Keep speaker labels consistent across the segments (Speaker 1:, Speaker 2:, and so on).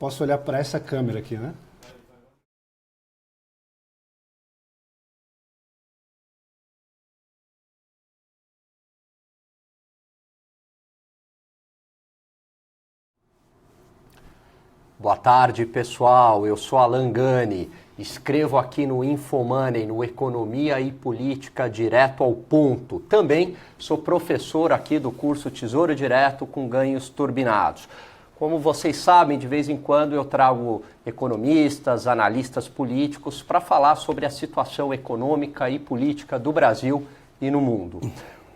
Speaker 1: posso olhar para essa câmera aqui, né?
Speaker 2: Boa tarde, pessoal. Eu sou Alan Gani. Escrevo aqui no InfoMoney, no Economia e Política Direto ao Ponto. Também sou professor aqui do curso Tesouro Direto com ganhos turbinados. Como vocês sabem, de vez em quando eu trago economistas, analistas políticos para falar sobre a situação econômica e política do Brasil e no mundo.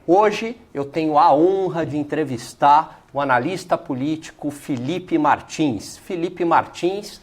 Speaker 2: Hoje eu tenho a honra de entrevistar o analista político Felipe Martins. Felipe Martins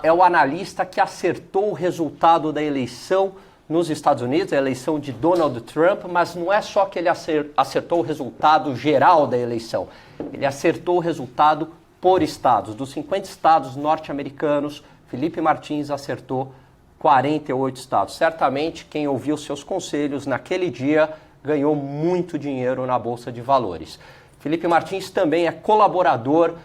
Speaker 2: é o analista que acertou o resultado da eleição nos Estados Unidos, a eleição de Donald Trump, mas não é só que ele acertou o resultado geral da eleição, ele acertou o resultado por estados. Dos 50 estados norte-americanos, Felipe Martins acertou 48 estados. Certamente quem ouviu seus conselhos naquele dia ganhou muito dinheiro na Bolsa de Valores. Felipe Martins também é colaborador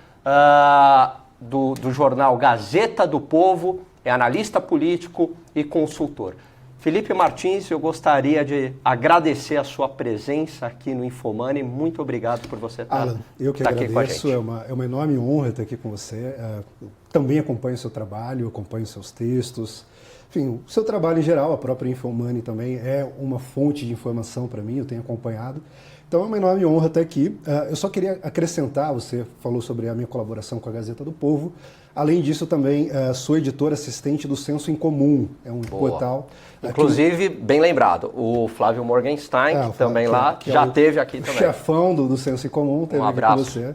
Speaker 2: do jornal Gazeta do Povo, é analista político e consultor. Felipe Martins, eu gostaria de agradecer a sua presença aqui no InfoMoney. Muito obrigado por você estar,
Speaker 1: Alan, eu que
Speaker 2: aqui com a
Speaker 1: agradeço,
Speaker 2: gente.
Speaker 1: É uma enorme honra estar aqui com você. Também acompanho o seu trabalho, acompanho seus textos. Enfim, o seu trabalho em geral, a própria InfoMoney também é uma fonte de informação para mim, eu tenho acompanhado. Então é uma enorme honra estar aqui. Eu só queria acrescentar, você falou sobre a minha colaboração com a Gazeta do Povo. Além disso, também sou editor assistente do Senso em Comum, é um portal.
Speaker 2: Inclusive, bem lembrado, o Flávio Morgenstein, que também já esteve aqui também.
Speaker 1: O chefão do Senso em Comum, esteve aqui com você.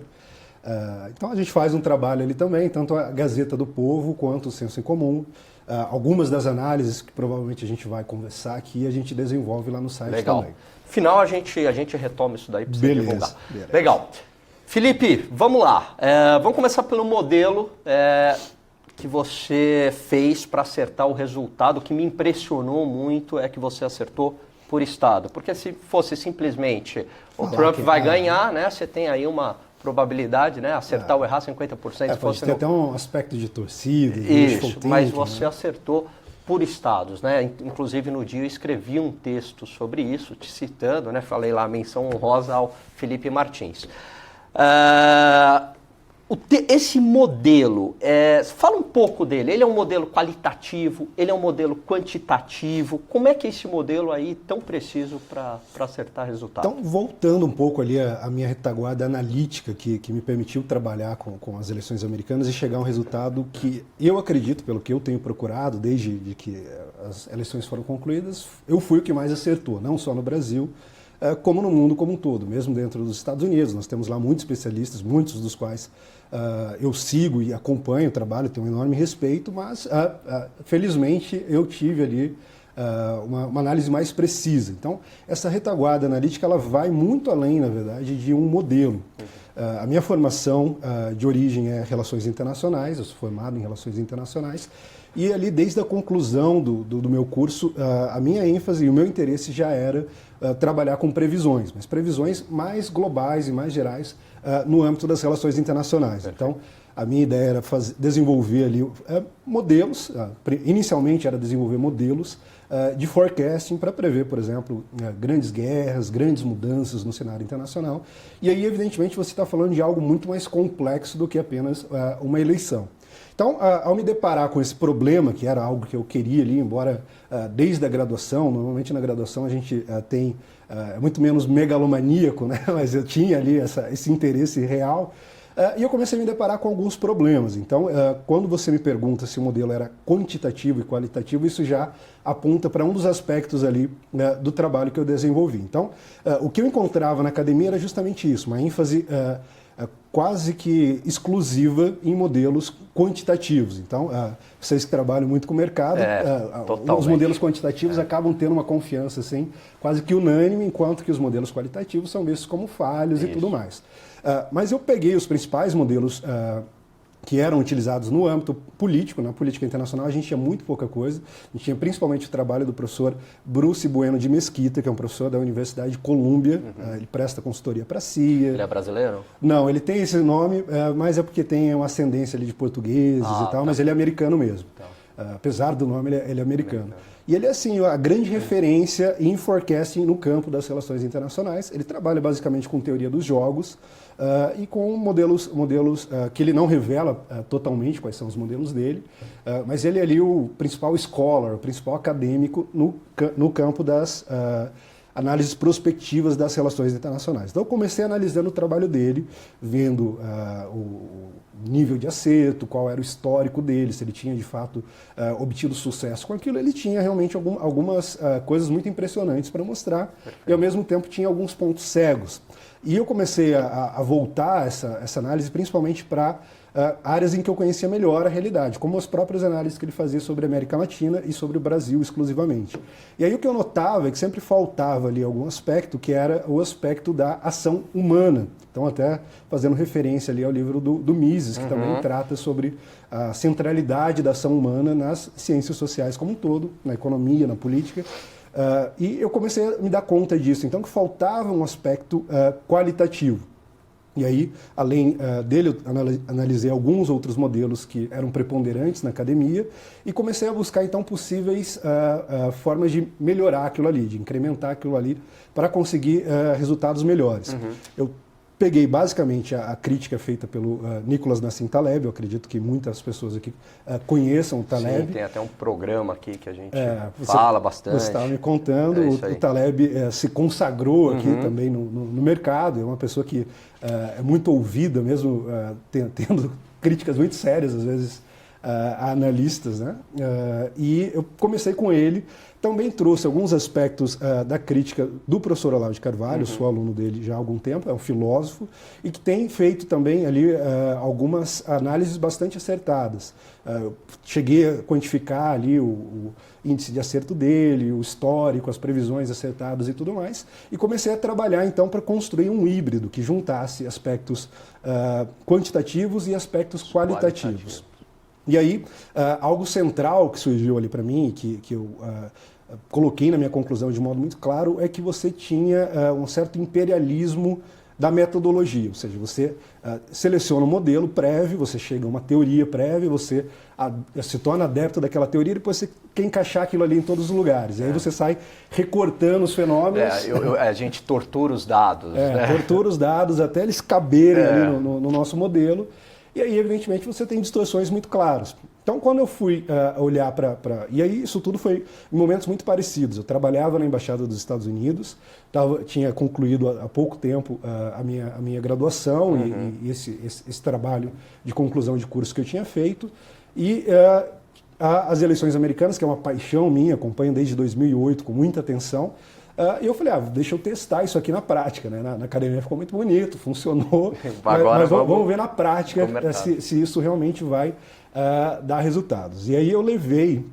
Speaker 1: Então a gente faz um trabalho ali também, tanto a Gazeta do Povo quanto o Senso em Comum. Algumas das análises que provavelmente a gente vai conversar aqui, a gente desenvolve lá no site também.
Speaker 2: Final a gente retoma isso daí para você divulgar.
Speaker 1: Beleza.
Speaker 2: Legal. Felipe, vamos lá. Vamos começar pelo modelo que você fez para acertar o resultado. O que me impressionou muito é que você acertou por estado. Porque se fosse simplesmente o Trump vai ganhar, né? Você tem aí uma probabilidade, né? Acertar ou errar 50%.
Speaker 1: Pode ter até um aspecto de torcida.
Speaker 2: Isso, mas você acertou por estados, né? Inclusive no dia eu escrevi um texto sobre isso, te citando, né? Falei lá, menção honrosa ao Felipe Martins. Esse modelo, fala um pouco dele. Ele é um modelo qualitativo, ele é um modelo quantitativo. Como é que é esse modelo aí tão preciso para acertar resultado?
Speaker 1: Então, voltando um pouco ali a minha retaguarda analítica que me permitiu trabalhar com as eleições americanas e chegar a um resultado que eu acredito, pelo que eu tenho procurado desde que as eleições foram concluídas, eu fui o que mais acertou, não só no Brasil, como no mundo como um todo, mesmo dentro dos Estados Unidos. Nós temos lá muitos especialistas, muitos dos quais eu sigo e acompanho o trabalho, tenho um enorme respeito, mas felizmente eu tive ali uma análise mais precisa. Então, essa retaguarda analítica ela vai muito além, na verdade, de um modelo. A minha formação de origem é Relações Internacionais, eu sou formado em Relações Internacionais, e ali desde a conclusão do meu curso, a minha ênfase e o meu interesse já era trabalhar com previsões, mas previsões mais globais e mais gerais no âmbito das relações internacionais. Então, a minha ideia era desenvolver ali modelos, inicialmente era desenvolver modelos de forecasting para prever, por exemplo, grandes guerras, grandes mudanças no cenário internacional. E aí, evidentemente, você está falando de algo muito mais complexo do que apenas uma eleição. Então, ao me deparar com esse problema, que era algo que eu queria ali, embora desde a graduação, normalmente na graduação a gente tem muito menos megalomaníaco, né? Mas eu tinha ali esse interesse real, e eu comecei a me deparar com alguns problemas. Então, quando você me pergunta se o modelo era quantitativo e qualitativo, isso já aponta para um dos aspectos ali do trabalho que eu desenvolvi. Então, o que eu encontrava na academia era justamente isso, uma ênfase quase que exclusiva em modelos quantitativos. Então, vocês que trabalham muito com o mercado, os modelos quantitativos acabam tendo uma confiança assim, quase que unânime, enquanto que os modelos qualitativos são vistos como falhos e tudo mais. Mas eu peguei os principais modelos que eram utilizados no âmbito político. Na política internacional a gente tinha muito pouca coisa. A gente tinha principalmente o trabalho do professor Bruce Bueno de Mesquita, que é um professor da Universidade de Colômbia. Ele presta consultoria para a CIA.
Speaker 2: Ele é brasileiro?
Speaker 1: Não, ele tem esse nome, mas é porque tem uma ascendência ali de portugueses e tal, mas ele é americano mesmo. Apesar do nome, ele é americano. E ele é, assim, a grande referência em forecasting no campo das relações internacionais. Ele trabalha basicamente com teoria dos jogos e com modelos que ele não revela totalmente quais são os modelos dele, mas ele é ali o principal scholar, o principal acadêmico no campo das análises prospectivas das relações internacionais. Então eu comecei analisando o trabalho dele, vendo o nível de acerto, qual era o histórico dele, se ele tinha de fato obtido sucesso com aquilo. Ele tinha realmente algumas coisas muito impressionantes para mostrar. Perfeito. E ao mesmo tempo tinha alguns pontos cegos. E eu comecei a voltar essa análise principalmente para áreas em que eu conhecia melhor a realidade, como as próprias análises que ele fazia sobre a América Latina e sobre o Brasil exclusivamente. E aí o que eu notava é que sempre faltava ali algum aspecto, que era o aspecto da ação humana. Então até fazendo referência ali ao livro do Mises, que também trata sobre a centralidade da ação humana nas ciências sociais como um todo, na economia, na política. E eu comecei a me dar conta disso, então que faltava um aspecto qualitativo. E aí, além dele, eu analisei alguns outros modelos que eram preponderantes na academia e comecei a buscar, então, possíveis formas de melhorar aquilo ali, de incrementar aquilo ali para conseguir resultados melhores. Eu peguei basicamente a crítica feita pelo Nicolas Nassim Taleb. Eu acredito que muitas pessoas aqui conheçam o Taleb.
Speaker 2: Sim, tem até um programa aqui que a gente fala bastante.
Speaker 1: Você estava me contando, o Taleb se consagrou aqui também no mercado. É uma pessoa que é muito ouvida, mesmo tendo críticas muito sérias, às vezes, a analistas, né? E eu comecei com ele. Também trouxe alguns aspectos da crítica do professor Olavo de Carvalho, sou aluno dele já há algum tempo, é um filósofo, e que tem feito também ali algumas análises bastante acertadas. Cheguei a quantificar ali o índice de acerto dele, o histórico, as previsões acertadas e tudo mais, e comecei a trabalhar então para construir um híbrido que juntasse aspectos quantitativos e aspectos qualitativos. E aí, algo central que surgiu ali para mim, que eu coloquei na minha conclusão de modo muito claro, é que você tinha um certo imperialismo da metodologia, ou seja, você seleciona um modelo prévio, você chega a uma teoria prévia, você se torna adepto daquela teoria e depois você quer encaixar aquilo ali em todos os lugares. E aí você sai recortando os fenômenos.
Speaker 2: A gente tortura os dados. Né?
Speaker 1: Tortura os dados até eles caberem ali no nosso modelo. E aí, evidentemente, você tem distorções muito claras. Então, quando eu fui olhar para... E aí, isso tudo foi em momentos muito parecidos. Eu trabalhava na Embaixada dos Estados Unidos, tinha concluído há pouco tempo a minha graduação e esse trabalho de conclusão de curso que eu tinha feito. E as eleições americanas, que é uma paixão minha, acompanho desde 2008 com muita atenção. E eu falei, deixa eu testar isso aqui na prática, né? Na academia ficou muito bonito, funcionou, mas vamos ver na prática se isso realmente vai dar resultados. E aí eu levei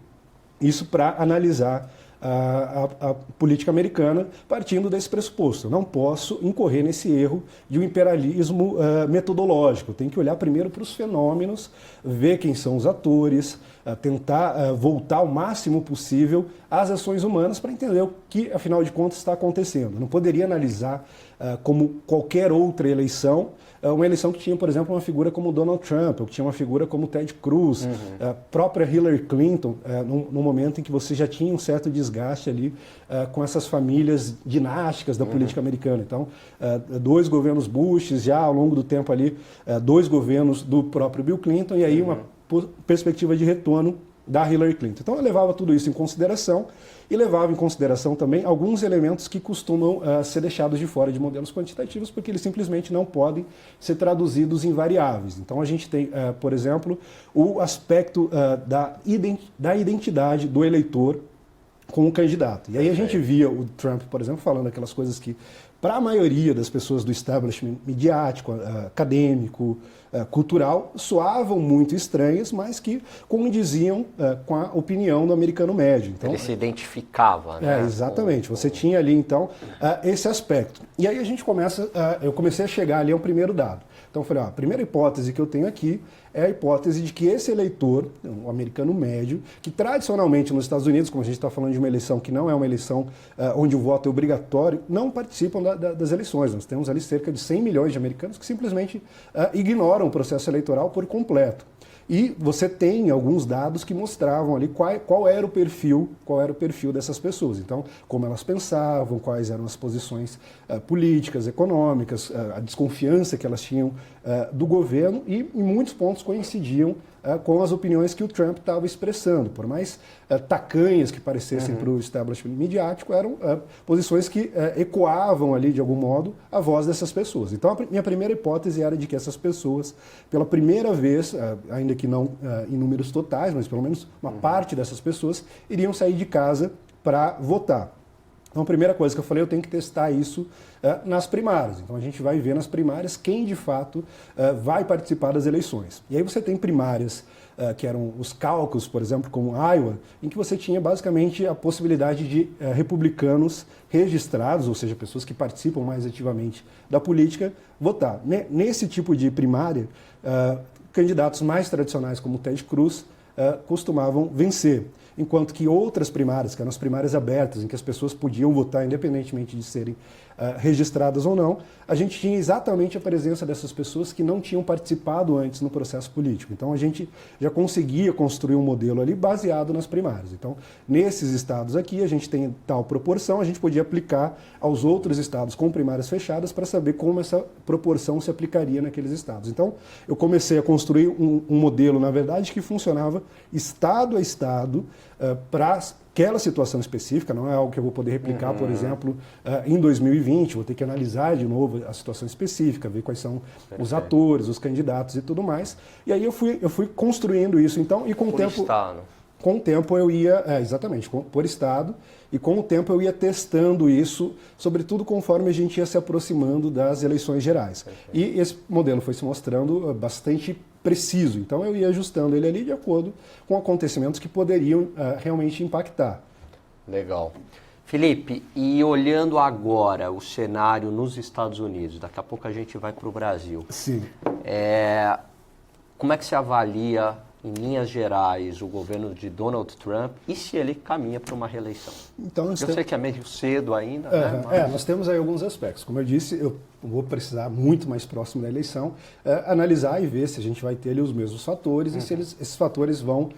Speaker 1: isso para analisar a política americana partindo desse pressuposto. Eu não posso incorrer nesse erro de um imperialismo metodológico. Eu tenho que olhar primeiro para os fenômenos, ver quem são os atores, tentar voltar o máximo possível às ações humanas para entender o que, afinal de contas, está acontecendo. Eu não poderia analisar como qualquer outra eleição, uma eleição que tinha, por exemplo, uma figura como Donald Trump, ou que tinha uma figura como Ted Cruz, a própria Hillary Clinton, num momento em que você já tinha um certo desgaste ali com essas famílias dinásticas da política americana. Então, 2 governos Bush, já ao longo do tempo ali, 2 governos do próprio Bill Clinton, e aí uma perspectiva de retorno da Hillary Clinton. Então eu levava tudo isso em consideração e levava em consideração também alguns elementos que costumam ser deixados de fora de modelos quantitativos porque eles simplesmente não podem ser traduzidos em variáveis. Então a gente tem, por exemplo, o aspecto da identidade do eleitor com o candidato. E aí a gente via o Trump, por exemplo, falando aquelas coisas que, para a maioria das pessoas do establishment midiático, acadêmico, cultural, soavam muito estranhas, mas que condiziam com a opinião do americano médio. Então,
Speaker 2: ele se identificava, né?
Speaker 1: Exatamente. Você tinha ali, então, esse aspecto. E aí a gente eu comecei a chegar ali ao primeiro dado. Então eu falei, a primeira hipótese que eu tenho aqui é a hipótese de que esse eleitor, o americano médio, que tradicionalmente nos Estados Unidos, como a gente está falando de uma eleição que não é uma eleição onde o voto é obrigatório, não participam das eleições. Nós temos ali cerca de 100 milhões de americanos que simplesmente ignoram o processo eleitoral por completo. E você tem alguns dados que mostravam ali qual era o perfil dessas pessoas. Então, como elas pensavam, quais eram as posições políticas, econômicas, a desconfiança que elas tinham do governo e, em muitos pontos, coincidiam com as opiniões que o Trump estava expressando. Por mais tacanhas que parecessem para o establishment midiático, eram posições que ecoavam ali, de algum modo, a voz dessas pessoas. Então, a minha primeira hipótese era de que essas pessoas, pela primeira vez, ainda que não em números totais, mas pelo menos uma parte dessas pessoas, iriam sair de casa para votar. Então, a primeira coisa que eu falei, eu tenho que testar isso nas primárias. Então, a gente vai ver nas primárias quem, de fato, vai participar das eleições. E aí você tem primárias que eram os caucus, por exemplo, como Iowa, em que você tinha, basicamente, a possibilidade de republicanos registrados, ou seja, pessoas que participam mais ativamente da política, votar. Nesse tipo de primária, candidatos mais tradicionais, como Ted Cruz, costumavam vencer. Enquanto que outras primárias, que eram as primárias abertas, em que as pessoas podiam votar independentemente de serem registradas ou não, a gente tinha exatamente a presença dessas pessoas que não tinham participado antes no processo político. Então a gente já conseguia construir um modelo ali baseado nas primárias. Então, nesses estados aqui, a gente tem tal proporção, a gente podia aplicar aos outros estados com primárias fechadas para saber como essa proporção se aplicaria naqueles estados. Então, eu comecei a construir um modelo, na verdade, que funcionava estado a estado para aquela situação específica, não é algo que eu vou poder replicar, por exemplo, em 2020, vou ter que analisar de novo a situação específica, ver quais são os atores, os candidatos e tudo mais. E aí eu fui construindo isso, então, e com o tempo...
Speaker 2: Estado.
Speaker 1: Com o tempo eu ia, exatamente, por estado, e com o tempo eu ia testando isso, sobretudo conforme a gente ia se aproximando das eleições gerais. E esse modelo foi se mostrando bastante preciso, então eu ia ajustando ele ali de acordo com acontecimentos que poderiam realmente impactar.
Speaker 2: Legal. Felipe, e olhando agora o cenário nos Estados Unidos, daqui a pouco a gente vai para o Brasil.
Speaker 1: Sim.
Speaker 2: Como é que se avalia, em linhas gerais, o governo de Donald Trump e se ele caminha para uma reeleição?
Speaker 1: Então,
Speaker 2: sei que é meio cedo ainda, né? Mas...
Speaker 1: nós temos aí alguns aspectos. Como eu disse, eu vou precisar, muito mais próximo da eleição, analisar e ver se a gente vai ter ali os mesmos fatores e se esses fatores vão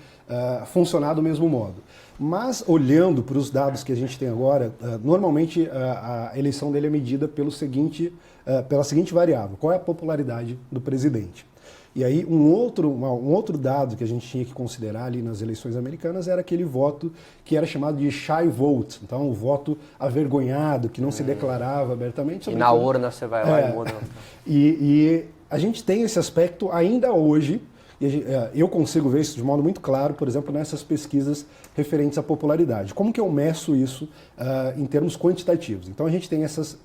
Speaker 1: funcionar do mesmo modo. Mas, olhando para os dados que a gente tem agora, normalmente a eleição dele é medida pela seguinte variável: qual é a popularidade do presidente? E aí um outro dado que a gente tinha que considerar ali nas eleições americanas era aquele voto que era chamado de shy vote, então o voto avergonhado, que não se declarava abertamente.
Speaker 2: E na urna você vai lá e muda.
Speaker 1: E a gente tem esse aspecto ainda hoje, e eu consigo ver isso de modo muito claro, por exemplo, nessas pesquisas referentes à popularidade. Como que eu meço isso em termos quantitativos? Então a gente tem essas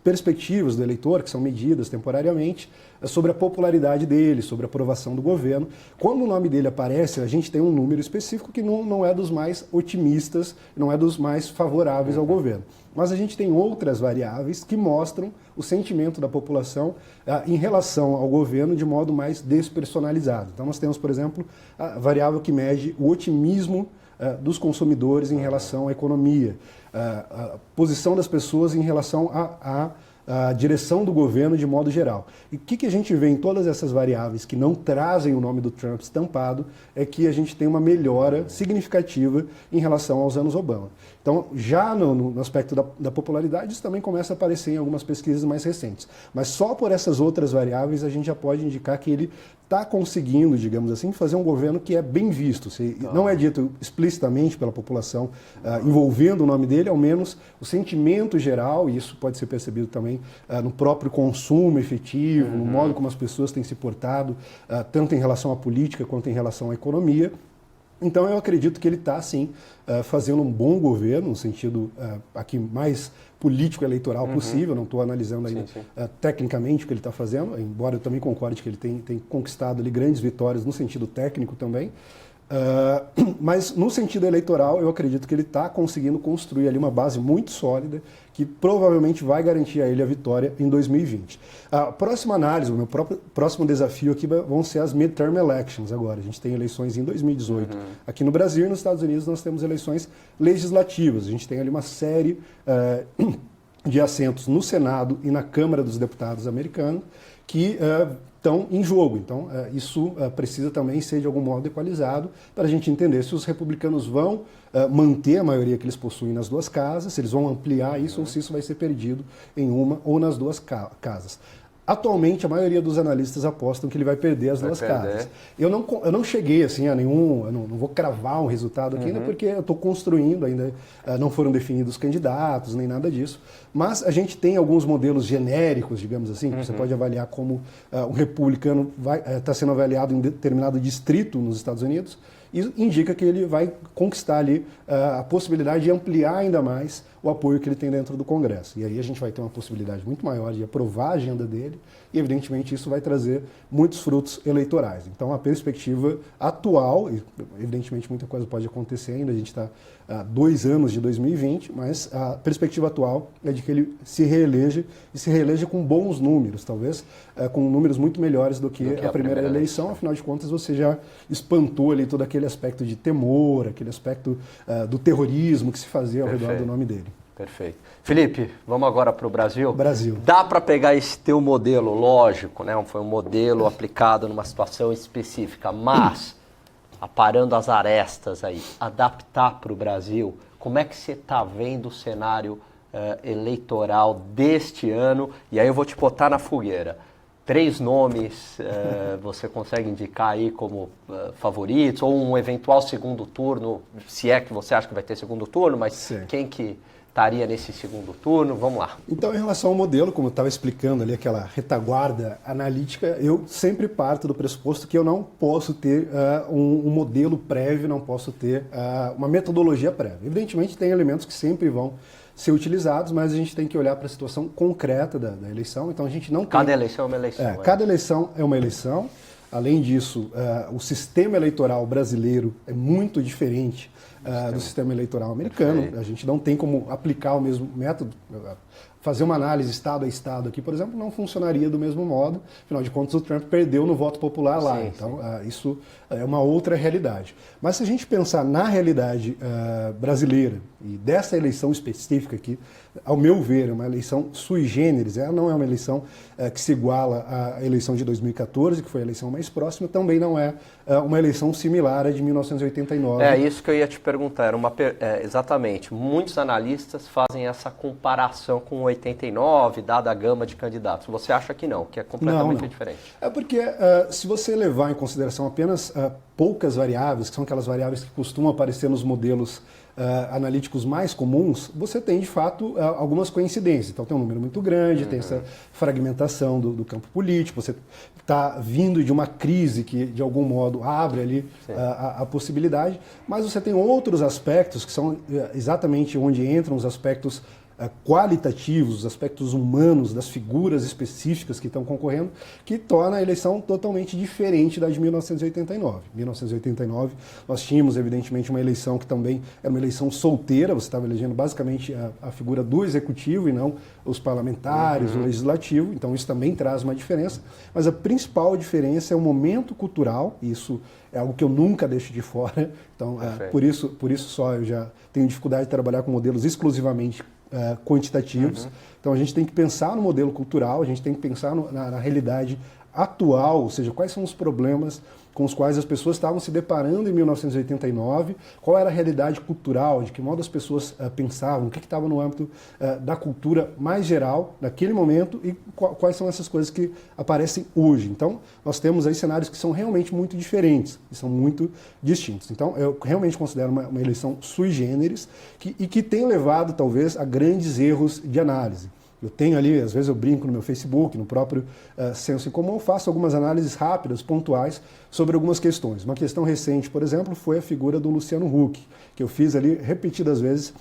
Speaker 1: perspectivas do eleitor, que são medidas temporariamente, sobre a popularidade dele, sobre a aprovação do governo. Quando o nome dele aparece, a gente tem um número específico que não é dos mais otimistas, não é dos mais favoráveis ao governo. Mas a gente tem outras variáveis que mostram o sentimento da população em relação ao governo de modo mais despersonalizado. Então nós temos, por exemplo, a variável que mede o otimismo dos consumidores em relação à economia, a posição das pessoas em relação à direção do governo de modo geral. E o que a gente vê em todas essas variáveis que não trazem o nome do Trump estampado é que a gente tem uma melhora significativa em relação aos anos Obama. Então, já no aspecto da popularidade, isso também começa a aparecer em algumas pesquisas mais recentes. Mas só por essas outras variáveis a gente já pode indicar que ele está conseguindo, digamos assim, fazer um governo que é bem visto. Se não é dito explicitamente pela população envolvendo o nome dele, ao menos o sentimento geral, e isso pode ser percebido também no próprio consumo efetivo, no modo como as pessoas têm se portado, tanto em relação à política quanto em relação à economia, Então eu acredito que ele está, sim, fazendo um bom governo, no sentido aqui mais político-eleitoral possível, não estou analisando ainda tecnicamente o que ele está fazendo, embora eu também concorde que ele tem conquistado ali grandes vitórias no sentido técnico também. Mas no sentido eleitoral, eu acredito que ele está conseguindo construir ali uma base muito sólida que provavelmente vai garantir a ele a vitória em 2020. A próxima análise, o meu próximo desafio aqui vão ser as midterm elections agora. A gente tem eleições em 2018 aqui no Brasil e nos Estados Unidos nós temos eleições legislativas. A gente tem ali uma série de assentos no Senado e na Câmara dos Deputados americanos que estão em jogo. Então, isso precisa também ser, de algum modo, equalizado para a gente entender se os republicanos vão manter a maioria que eles possuem nas duas casas, se eles vão ampliar isso ou se isso vai ser perdido em uma ou nas duas casas. Atualmente, a maioria dos analistas apostam que ele vai perder as duas casas. Eu não cheguei assim, a nenhum... Eu não vou cravar um resultado aqui ainda, porque eu estou construindo ainda, não foram definidos candidatos, nem nada disso. Mas a gente tem alguns modelos genéricos, digamos assim, que você pode avaliar como um republicano está sendo avaliado em determinado distrito nos Estados Unidos, e indica que ele vai conquistar ali a possibilidade de ampliar ainda mais o apoio que ele tem dentro do Congresso. E aí a gente vai ter uma possibilidade muito maior de aprovar a agenda dele e, evidentemente, isso vai trazer muitos frutos eleitorais. Então, a perspectiva atual, e evidentemente muita coisa pode acontecer ainda, a gente está há 2 anos de 2020, mas a perspectiva atual é de que ele se reeleja e se reeleja com bons números, talvez com números muito melhores do que a primeira eleição. Afinal de contas, você já espantou ali todo aquele aspecto de temor, aquele aspecto do terrorismo que se fazia ao redor do nome dele.
Speaker 2: Perfeito. Felipe, vamos agora para o Brasil?
Speaker 1: Brasil.
Speaker 2: Dá para pegar esse teu modelo, lógico, né? Foi um modelo aplicado numa situação específica, mas, aparando as arestas aí, adaptar para o Brasil, como é que você está vendo o cenário eleitoral deste ano? E aí eu vou te botar na fogueira. 3 nomes você consegue indicar aí como favoritos, ou um eventual segundo turno, se é que você acha que vai ter segundo turno, mas
Speaker 1: Sim.
Speaker 2: Quem que estaria nesse segundo turno? Vamos lá.
Speaker 1: Então, em relação ao modelo, como eu estava explicando ali, aquela retaguarda analítica, eu sempre parto do pressuposto que eu não posso ter um modelo prévio, não posso ter uma metodologia prévia. Evidentemente, tem elementos que sempre vão ser utilizados, mas a gente tem que olhar para a situação concreta da eleição. Então, a gente não tem...
Speaker 2: Cada eleição é uma eleição.
Speaker 1: Cada eleição é uma eleição. Além disso, o sistema eleitoral brasileiro é muito diferente do sistema eleitoral americano.
Speaker 2: Perfeito.
Speaker 1: A gente não tem como aplicar o mesmo método. Fazer uma análise estado a estado aqui, por exemplo, não funcionaria do mesmo modo. Afinal de contas, o Trump perdeu no voto popular lá.
Speaker 2: Sim,
Speaker 1: então, isso é uma outra realidade. Mas se a gente pensar na realidade brasileira e dessa eleição específica aqui, ao meu ver, é uma eleição sui generis. Ela não é uma eleição que se iguala à eleição de 2014, que foi a eleição mais próxima. Também não é uma eleição similar à de 1989.
Speaker 2: É isso que eu ia te perguntar. Exatamente. Muitos analistas fazem essa comparação com 89, dada a gama de candidatos. Você acha que não, que é completamente diferente?
Speaker 1: É porque se você levar em consideração apenas poucas variáveis, que são aquelas variáveis que costumam aparecer nos modelos analíticos mais comuns, você tem, de fato, algumas coincidências. Então, tem um número muito grande, tem essa fragmentação do campo político, você está vindo de uma crise que, de algum modo, abre ali a possibilidade, mas você tem outros aspectos que são exatamente onde entram os aspectos qualitativos, os aspectos humanos das figuras específicas que estão concorrendo, que torna a eleição totalmente diferente da de 1989. Em 1989, nós tínhamos, evidentemente, uma eleição que também era uma eleição solteira, você estava elegendo basicamente a figura do executivo e não os parlamentares, o legislativo, então isso também traz uma diferença, mas a principal diferença é o momento cultural, e isso é algo que eu nunca deixo de fora, então por isso só eu já tenho dificuldade de trabalhar com modelos exclusivamente quantitativos. Então a gente tem que pensar no modelo cultural, a gente tem que pensar na realidade atual, ou seja, quais são os problemas com os quais as pessoas estavam se deparando em 1989, qual era a realidade cultural, de que modo as pessoas pensavam, o que estava no âmbito da cultura mais geral naquele momento e quais são essas coisas que aparecem hoje. Então, nós temos aí cenários que são realmente muito diferentes, que são muito distintos. Então, eu realmente considero uma eleição sui generis e que tem levado, talvez, a grandes erros de análise. Eu tenho ali, às vezes eu brinco no meu Facebook, no próprio Senso em Comum, eu faço algumas análises rápidas, pontuais, sobre algumas questões. Uma questão recente, por exemplo, foi a figura do Luciano Huck, que eu fiz ali repetidas vezes,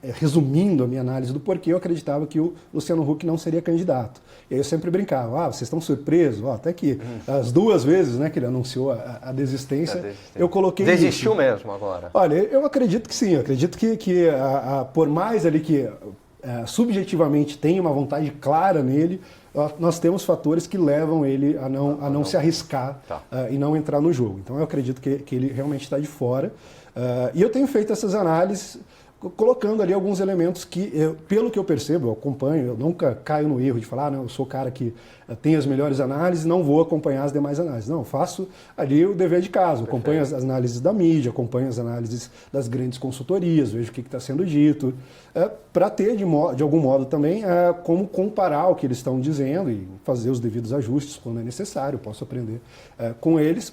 Speaker 1: resumindo a minha análise do porquê eu acreditava que o Luciano Huck não seria candidato. E aí eu sempre brincava, vocês estão surpresos? Até que as 2 vezes, né, que ele anunciou a desistência, eu coloquei
Speaker 2: Desistiu
Speaker 1: isso.
Speaker 2: mesmo agora?
Speaker 1: Olha, eu acredito que sim, eu acredito que por mais ali que subjetivamente tem uma vontade clara nele, nós temos fatores que levam ele a não se arriscar e não entrar no jogo. Então eu acredito que ele realmente está de fora. E eu tenho feito essas análises colocando ali alguns elementos que, pelo que eu percebo, eu acompanho, eu nunca caio no erro de falar, não, eu sou o cara que tem as melhores análises, não vou acompanhar as demais análises. Não, eu faço ali o dever de casa, acompanho as análises da mídia, acompanho as análises das grandes consultorias, vejo o que está sendo dito, para ter, de algum modo também, como comparar o que eles estão dizendo e fazer os devidos ajustes quando é necessário, eu posso aprender com eles.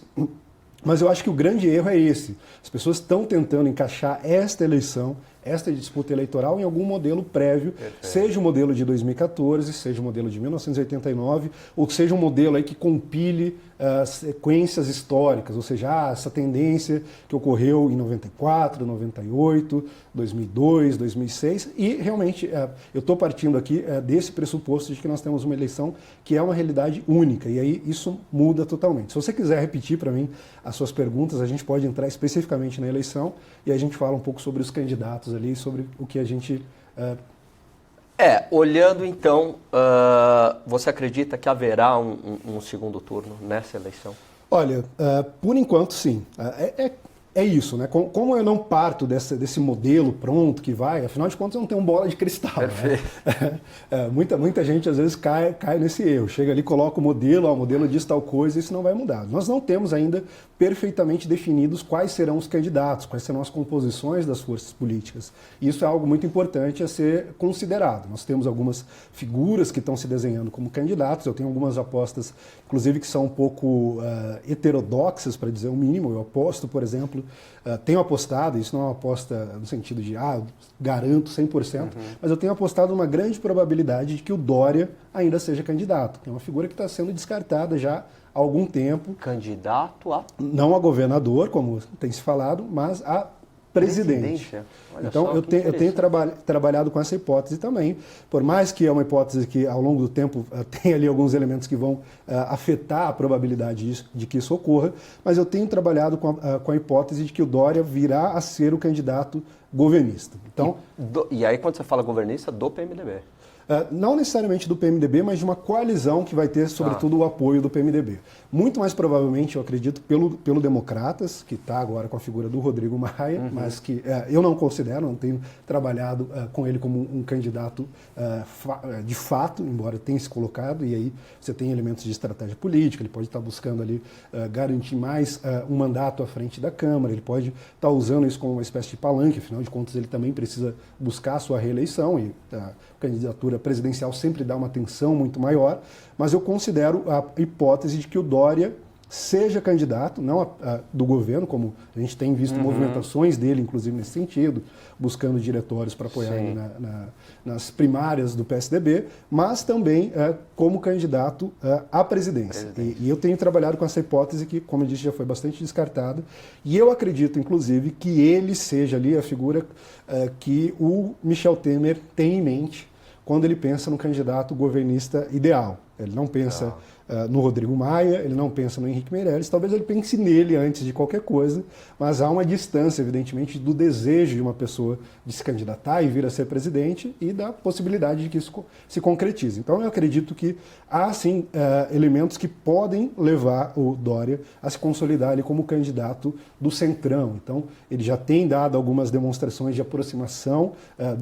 Speaker 1: Mas eu acho que o grande erro é esse. As pessoas estão tentando encaixar esta eleição, esta disputa eleitoral em algum modelo prévio, seja o modelo de 2014, seja o modelo de 1989, ou seja um modelo aí que compile sequências históricas, ou seja, essa tendência que ocorreu em 94, 98, 2002, 2006, e realmente eu estou partindo aqui desse pressuposto de que nós temos uma eleição que é uma realidade única, e aí isso muda totalmente. Se você quiser repetir para mim as suas perguntas, a gente pode entrar especificamente na eleição e a gente fala um pouco sobre os candidatos ali, sobre o que a gente...
Speaker 2: Olhando então, você acredita que haverá um segundo turno nessa eleição?
Speaker 1: Olha, por enquanto sim. É isso, né? Como eu não parto desse modelo pronto que vai, afinal de contas eu não tenho bola de cristal. Né? Muita gente às vezes cai nesse erro. Chega ali, coloca o modelo diz tal coisa, e isso não vai mudar. Nós não temos ainda perfeitamente definidos quais serão os candidatos, quais serão as composições das forças políticas. E isso é algo muito importante a ser considerado. Nós temos algumas figuras que estão se desenhando como candidatos, eu tenho algumas apostas, inclusive que são um pouco heterodoxas, para dizer o mínimo. Eu aposto, por exemplo, tenho apostado, isso não é uma aposta no sentido de garanto 100%, mas eu tenho apostado uma grande probabilidade de que o Dória ainda seja candidato, que é uma figura que está sendo descartada já há algum tempo.
Speaker 2: Candidato a?
Speaker 1: Não a governador, como tem se falado, mas a presidente. Então eu tenho trabalhado com essa hipótese também, por mais que é uma hipótese que ao longo do tempo tem ali alguns elementos que vão afetar a probabilidade de que isso ocorra, mas eu tenho trabalhado com a hipótese de que o Dória virá a ser o candidato governista. Então,
Speaker 2: e aí quando você fala governista, do PMDB?
Speaker 1: Não necessariamente do PMDB, mas de uma coalizão que vai ter, sobretudo, o apoio do PMDB. Muito mais provavelmente, eu acredito, pelo Democratas, que está agora com a figura do Rodrigo Maia, mas que eu não considero, não tenho trabalhado com ele como um candidato de fato, embora tenha se colocado, e aí você tem elementos de estratégia política, ele pode estar buscando ali garantir mais um mandato à frente da Câmara, ele pode estar usando isso como uma espécie de palanque, afinal de contas ele também precisa buscar a sua reeleição, e a candidatura presidencial sempre dá uma tensão muito maior, mas eu considero a hipótese de que o Dória seja candidato, não do governo, como a gente tem visto movimentações dele, inclusive nesse sentido, buscando diretórios para apoiar ele nas primárias do PSDB, mas também como candidato à presidência. E eu tenho trabalhado com essa hipótese que, como eu disse, já foi bastante descartada, e eu acredito, inclusive, que ele seja ali a figura que o Michel Temer tem em mente quando ele pensa no candidato governista ideal. Ele não pensa no Rodrigo Maia, ele não pensa no Henrique Meirelles, talvez ele pense nele antes de qualquer coisa, mas há uma distância, evidentemente, do desejo de uma pessoa de se candidatar e vir a ser presidente e da possibilidade de que isso se concretize. Então eu acredito que há, sim, elementos que podem levar o Dória a se consolidar ali como candidato do Centrão. Então ele já tem dado algumas demonstrações de aproximação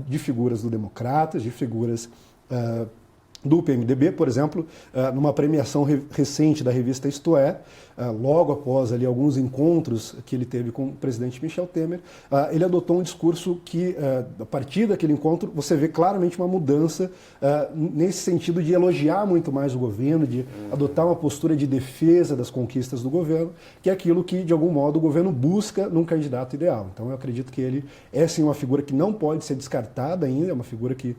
Speaker 1: de figuras do Democratas, de figuras do PMDB, por exemplo, numa premiação recente da revista Isto É, logo após ali alguns encontros que ele teve com o presidente Michel Temer, ele adotou um discurso que, a partir daquele encontro, você vê claramente uma mudança nesse sentido de elogiar muito mais o governo, de adotar uma postura de defesa das conquistas do governo, que é aquilo que, de algum modo, o governo busca num candidato ideal. Então, eu acredito que ele é, sim, uma figura que não pode ser descartada ainda, é uma figura que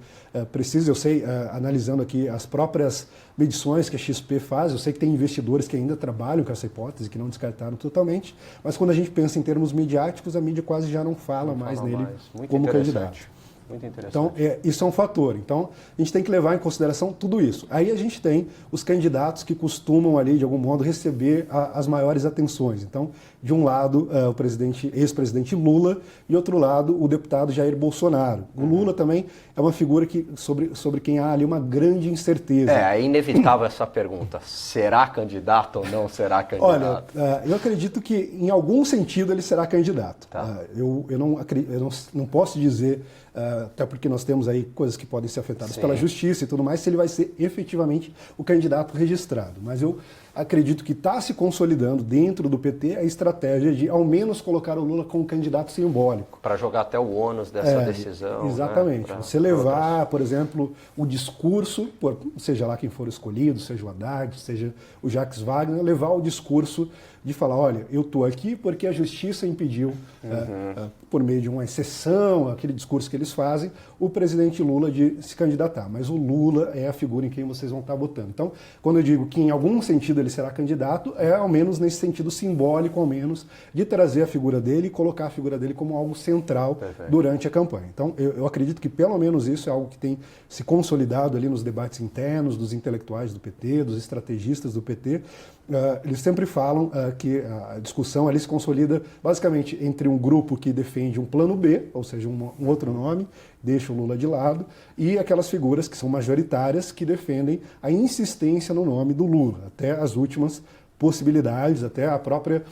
Speaker 1: precisa, eu sei, analisando aqui as próprias medições que a XP faz, eu sei que tem investidores que ainda trabalham com essa hipótese, que não descartaram totalmente, mas quando a gente pensa em termos midiáticos, a mídia quase já não fala mais nele como candidato.
Speaker 2: Muito interessante.
Speaker 1: Então, isso é um fator. Então, a gente tem que levar em consideração tudo isso. Aí a gente tem os candidatos que costumam ali, de algum modo, receber as maiores atenções. Então, de um lado, o ex-presidente Lula, e outro lado, o deputado Jair Bolsonaro. O Lula também é uma figura sobre quem há ali uma grande incerteza.
Speaker 2: É inevitável essa pergunta. Será candidato ou não será candidato?
Speaker 1: Olha, eu acredito que, em algum sentido, ele será candidato.
Speaker 2: Tá.
Speaker 1: Eu não posso dizer, até porque nós temos aí coisas que podem ser afetadas
Speaker 2: Sim.
Speaker 1: pela justiça e tudo mais, se ele vai ser efetivamente o candidato registrado. Mas eu acredito que está se consolidando dentro do PT a estratégia de, ao menos, colocar o Lula como candidato simbólico.
Speaker 2: Para jogar até o ônus dessa decisão.
Speaker 1: Exatamente.
Speaker 2: Né?
Speaker 1: Você levar, por exemplo, o discurso, seja lá quem for escolhido, seja o Haddad, seja o Jacques Wagner, levar o discurso de falar, olha, eu estou aqui porque a justiça impediu, por meio de uma exceção, aquele discurso que eles fazem, o presidente Lula de se candidatar. Mas o Lula é a figura em quem vocês vão estar votando. Então, quando eu digo que em algum sentido ele será candidato, é ao menos nesse sentido simbólico, ao menos, de trazer a figura dele e colocar a figura dele como algo central durante a campanha. Então, eu acredito que pelo menos isso é algo que tem se consolidado ali nos debates internos dos intelectuais do PT, dos estrategistas do PT. Eles sempre falam que a discussão ali se consolida basicamente entre um grupo que defende um plano B, ou seja, um outro nome, deixa o Lula de lado, e aquelas figuras que são majoritárias que defendem a insistência no nome do Lula, até as últimas possibilidades, até a própria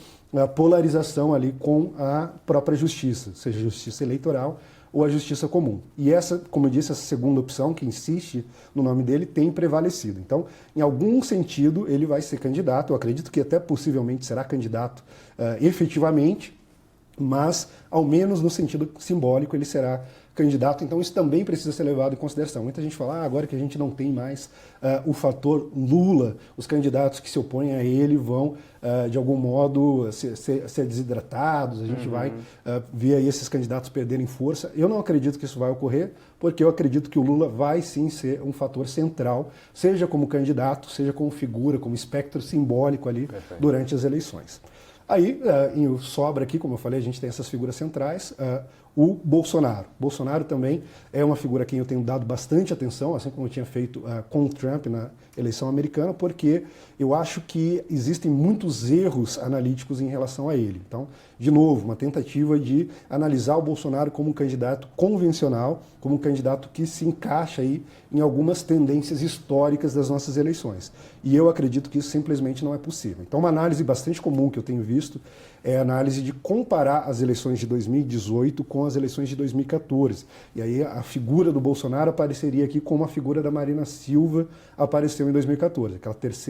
Speaker 1: polarização ali com a própria justiça, seja a justiça eleitoral ou a justiça comum. E essa, como eu disse, essa segunda opção, que insiste no nome dele, tem prevalecido. Então, em algum sentido, ele vai ser candidato. Eu acredito que até possivelmente será candidato efetivamente, mas, ao menos no sentido simbólico, ele será candidato. Então, isso também precisa ser levado em consideração. Muita gente fala, agora que a gente não tem mais o fator Lula, os candidatos que se opõem a ele vão, de algum modo, ser desidratados, a gente vai ver aí esses candidatos perderem força. Eu não acredito que isso vai ocorrer, porque eu acredito que o Lula vai sim ser um fator central, seja como candidato, seja como figura, como espectro simbólico ali durante as eleições. Aí, sobra aqui, como eu falei, a gente tem essas figuras centrais, o Bolsonaro. Bolsonaro também é uma figura a quem eu tenho dado bastante atenção, assim como eu tinha feito com o Trump na eleição americana, porque eu acho que existem muitos erros analíticos em relação a ele. Então, de novo, uma tentativa de analisar o Bolsonaro como um candidato convencional, como um candidato que se encaixa aí em algumas tendências históricas das nossas eleições. E eu acredito que isso simplesmente não é possível. Então, uma análise bastante comum que eu tenho visto é a análise de comparar as eleições de 2018 com as eleições de 2014. E aí a figura do Bolsonaro apareceria aqui como a figura da Marina Silva apareceu em 2014.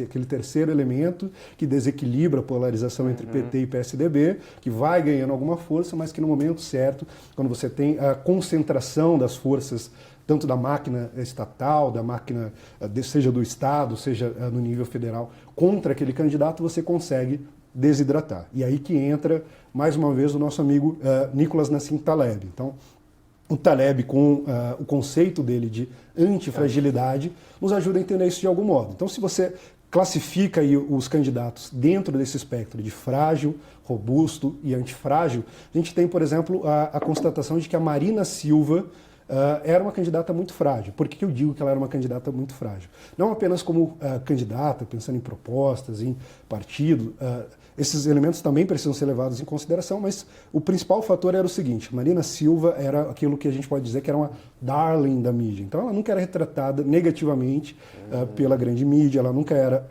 Speaker 1: Aquele terceiro elemento que desequilibra a polarização entre PT e PSDB, que vai ganhando alguma força, mas que no momento certo, quando você tem a concentração das forças tanto da máquina estatal, da máquina, seja do Estado, seja no nível federal, contra aquele candidato, você consegue desidratar. E aí que entra, mais uma vez, o nosso amigo Nicolas Nassim Taleb. Então, o Taleb, com o conceito dele de antifragilidade, nos ajuda a entender isso de algum modo. Então, se você classifica aí os candidatos dentro desse espectro de frágil, robusto e antifrágil, a gente tem, por exemplo, a constatação de que a Marina Silva era uma candidata muito frágil. Por que eu digo que ela era uma candidata muito frágil? Não apenas como candidata, pensando em propostas, em partido, esses elementos também precisam ser levados em consideração, mas o principal fator era o seguinte: Marina Silva era aquilo que a gente pode dizer que era uma darling da mídia. Então ela nunca era retratada negativamente pela grande mídia, ela nunca era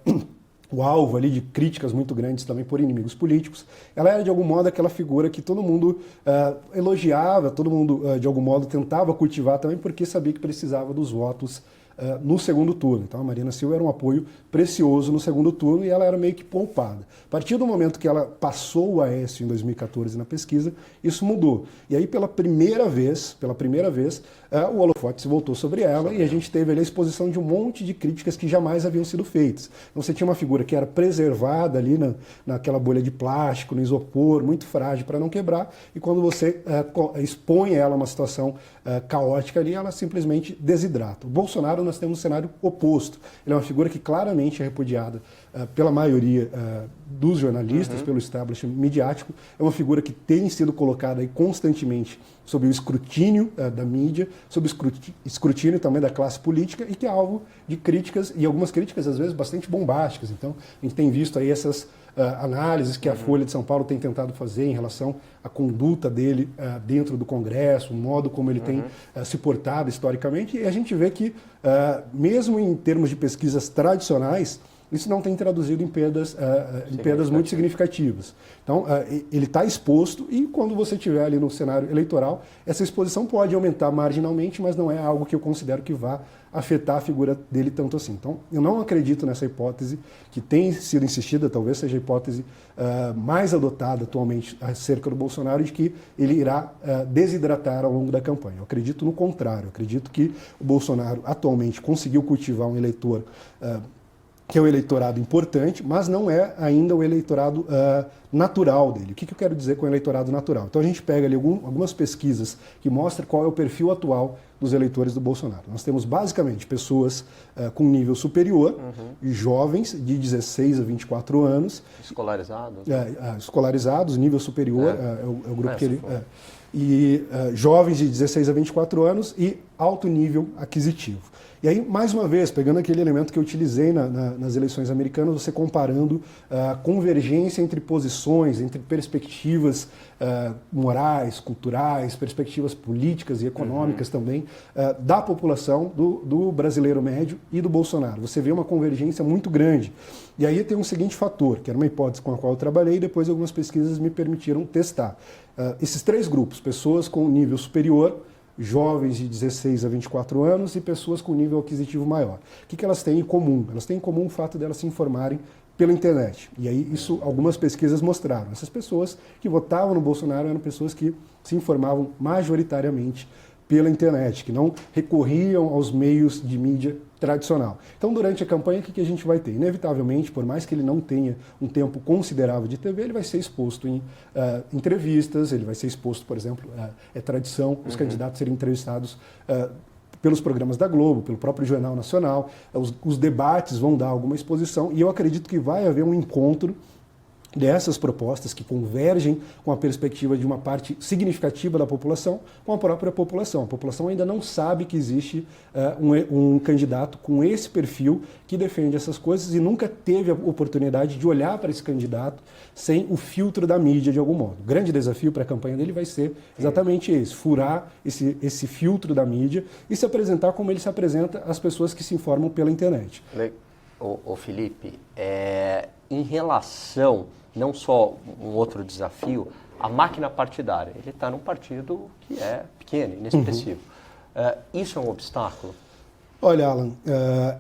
Speaker 1: o alvo ali de críticas muito grandes também por inimigos políticos. Ela era, de algum modo, aquela figura que todo mundo elogiava, todo mundo, de algum modo, tentava cultivar também, porque sabia que precisava dos votos no segundo turno. Então a Marina Silva era um apoio precioso no segundo turno e ela era meio que poupada. A partir do momento que ela passou o Aécio em 2014 na pesquisa, isso mudou. E aí pela primeira vez, o holofote se voltou sobre ela e a gente teve ali a exposição de um monte de críticas que jamais haviam sido feitas. Então você tinha uma figura que era preservada ali naquela bolha de plástico, no isopor, muito frágil para não quebrar, e quando você expõe ela a uma situação caótica ali, ela simplesmente desidrata. O Bolsonaro, nós temos um cenário oposto. Ele é uma figura que claramente é repudiada pela maioria dos jornalistas, pelo establishment midiático. É uma figura que tem sido colocada aí constantemente sob o escrutínio da mídia, sob o escrutínio também da classe política, e que é alvo de críticas, e algumas críticas às vezes bastante bombásticas. Então a gente tem visto aí essas análises que a Folha de São Paulo tem tentado fazer em relação à conduta dele dentro do Congresso, o modo como ele tem se portado historicamente, e a gente vê que, mesmo em termos de pesquisas tradicionais, isso não tem traduzido em perdas muito significativas. Então, ele está exposto, e quando você estiver ali no cenário eleitoral, essa exposição pode aumentar marginalmente, mas não é algo que eu considero que vá afetar a figura dele tanto assim. Então, eu não acredito nessa hipótese que tem sido insistida, talvez seja a hipótese mais adotada atualmente acerca do Bolsonaro, de que ele irá desidratar ao longo da campanha. Eu acredito no contrário. Eu acredito que o Bolsonaro atualmente conseguiu cultivar um eleitor que é um eleitorado importante, mas não é ainda o eleitorado natural dele. O que eu quero dizer com o eleitorado natural? Então a gente pega ali algumas pesquisas que mostram qual é o perfil atual dos eleitores do Bolsonaro. Nós temos basicamente pessoas com nível superior, jovens de 16 a 24 anos.
Speaker 2: Escolarizados?
Speaker 1: Escolarizados, nível superior, é o grupo que ele... jovens de 16 a 24 anos e alto nível aquisitivo. E aí, mais uma vez, pegando aquele elemento que eu utilizei nas eleições americanas, você comparando a convergência entre posições, entre perspectivas morais, culturais, perspectivas políticas e econômicas também, da população, do brasileiro médio e do Bolsonaro. Você vê uma convergência muito grande. E aí tem um seguinte fator, que era uma hipótese com a qual eu trabalhei, e depois algumas pesquisas me permitiram testar. Esses três grupos, pessoas com nível superior, jovens de 16 a 24 anos e pessoas com nível aquisitivo maior. O que elas têm em comum? Elas têm em comum o fato de elas se informarem pela internet. E aí isso algumas pesquisas mostraram. Essas pessoas que votavam no Bolsonaro eram pessoas que se informavam majoritariamente pela internet, que não recorriam aos meios de mídia tradicional. Então, durante a campanha, o que a gente vai ter? Inevitavelmente, por mais que ele não tenha um tempo considerável de TV, ele vai ser exposto em entrevistas, ele vai ser exposto, por exemplo, é tradição os candidatos serem entrevistados pelos programas da Globo, pelo próprio Jornal Nacional, os debates vão dar alguma exposição, e eu acredito que vai haver um encontro dessas propostas que convergem com a perspectiva de uma parte significativa da população com a própria população. A população ainda não sabe que existe um candidato com esse perfil que defende essas coisas e nunca teve a oportunidade de olhar para esse candidato sem o filtro da mídia de algum modo. O grande desafio para a campanha dele vai ser exatamente esse, furar esse filtro da mídia e se apresentar como ele se apresenta às pessoas que se informam pela internet.
Speaker 2: Ô Felipe, em relação, não só um outro desafio, a máquina partidária. Ele está num partido que é pequeno, inexpressivo. Isso é um obstáculo?
Speaker 1: Olha, Alan,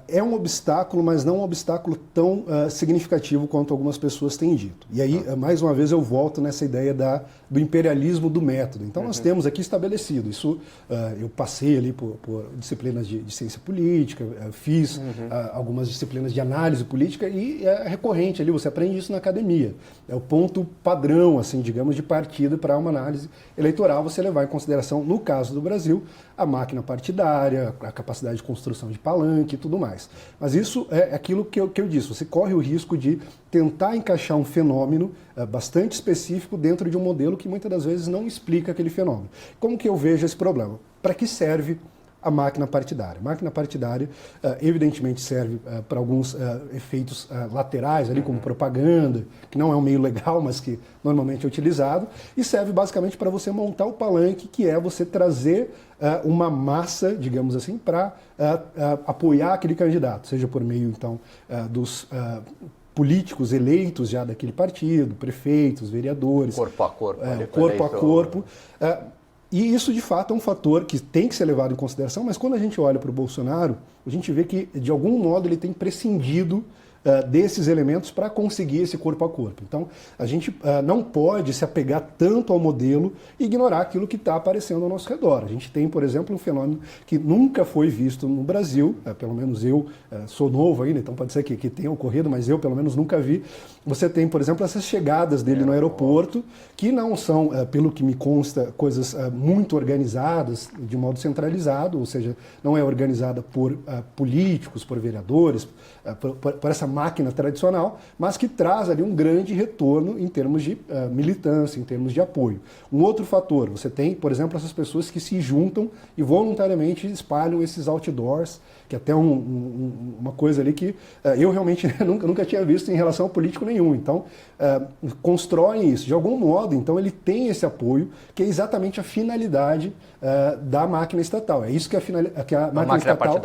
Speaker 1: é um obstáculo, mas não um obstáculo tão significativo quanto algumas pessoas têm dito. E aí, mais uma vez, eu volto nessa ideia do imperialismo do método. Então, nós temos aqui estabelecido. Isso, eu passei ali por disciplinas de ciência política, fiz algumas disciplinas de análise política e é recorrente ali, você aprende isso na academia. É o ponto padrão, assim, digamos, de partida para uma análise eleitoral, você levar em consideração, no caso do Brasil, a máquina partidária, a capacidade de construção de palanque e tudo mais. Mas isso é aquilo que eu disse, você corre o risco de tentar encaixar um fenômeno bastante específico dentro de um modelo que muitas das vezes não explica aquele fenômeno. Como que eu vejo esse problema? Para que serve a máquina partidária? A máquina partidária, evidentemente, serve para alguns efeitos laterais, ali como propaganda, que não é um meio legal, mas que normalmente é utilizado, e serve basicamente para você montar o palanque, que é você trazer uma massa, digamos assim, para apoiar aquele candidato, seja por meio, então, dos políticos eleitos já daquele partido, prefeitos, vereadores.
Speaker 2: Corpo a corpo.
Speaker 1: Corpo a corpo. E isso, de fato, é um fator que tem que ser levado em consideração, mas quando a gente olha para o Bolsonaro, a gente vê que, de algum modo, ele tem prescindido desses elementos para conseguir esse corpo a corpo. Então, a gente não pode se apegar tanto ao modelo e ignorar aquilo que está aparecendo ao nosso redor. A gente tem, por exemplo, um fenômeno que nunca foi visto no Brasil, pelo menos eu sou novo ainda, então pode ser que tenha ocorrido, mas eu, pelo menos, nunca vi. Você tem, por exemplo, essas chegadas dele no aeroporto, que não são, pelo que me consta, coisas muito organizadas, de modo centralizado, ou seja, não é organizada por políticos, por vereadores, por essa máquina tradicional, mas que traz ali um grande retorno em termos de militância, em termos de apoio. Um outro fator, você tem, por exemplo, essas pessoas que se juntam e voluntariamente espalham esses outdoors, que até uma coisa ali que eu realmente nunca tinha visto em relação a político nenhum. Então, constroem isso. De algum modo, então, ele tem esse apoio, que é exatamente a finalidade da máquina estatal. É isso que a máquina estatal,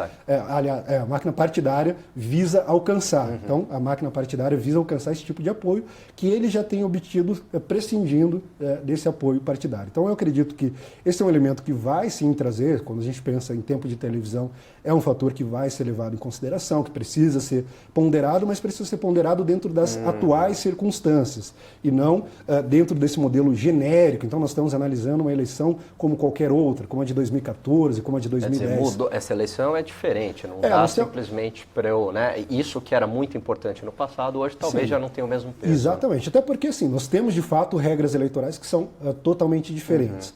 Speaker 1: a máquina partidária visa alcançar. Então, a máquina partidária visa alcançar esse tipo de apoio que ele já tem obtido prescindindo desse apoio partidário. Então, eu acredito que esse é um elemento que vai sim trazer, quando a gente pensa em tempo de televisão, é um fator que vai ser levado em consideração, que precisa ser ponderado, mas precisa ser ponderado dentro das atuais circunstâncias e não dentro desse modelo genérico. Então, nós estamos analisando uma eleição como qualquer outra, como a de 2014, como a de 2010.
Speaker 2: Quer dizer, essa eleição é diferente, não dá simplesmente para eu... Né, isso que era muito importante no passado, hoje talvez já não tenha o mesmo peso.
Speaker 1: Exatamente, até porque assim, nós temos de fato regras eleitorais que são totalmente diferentes.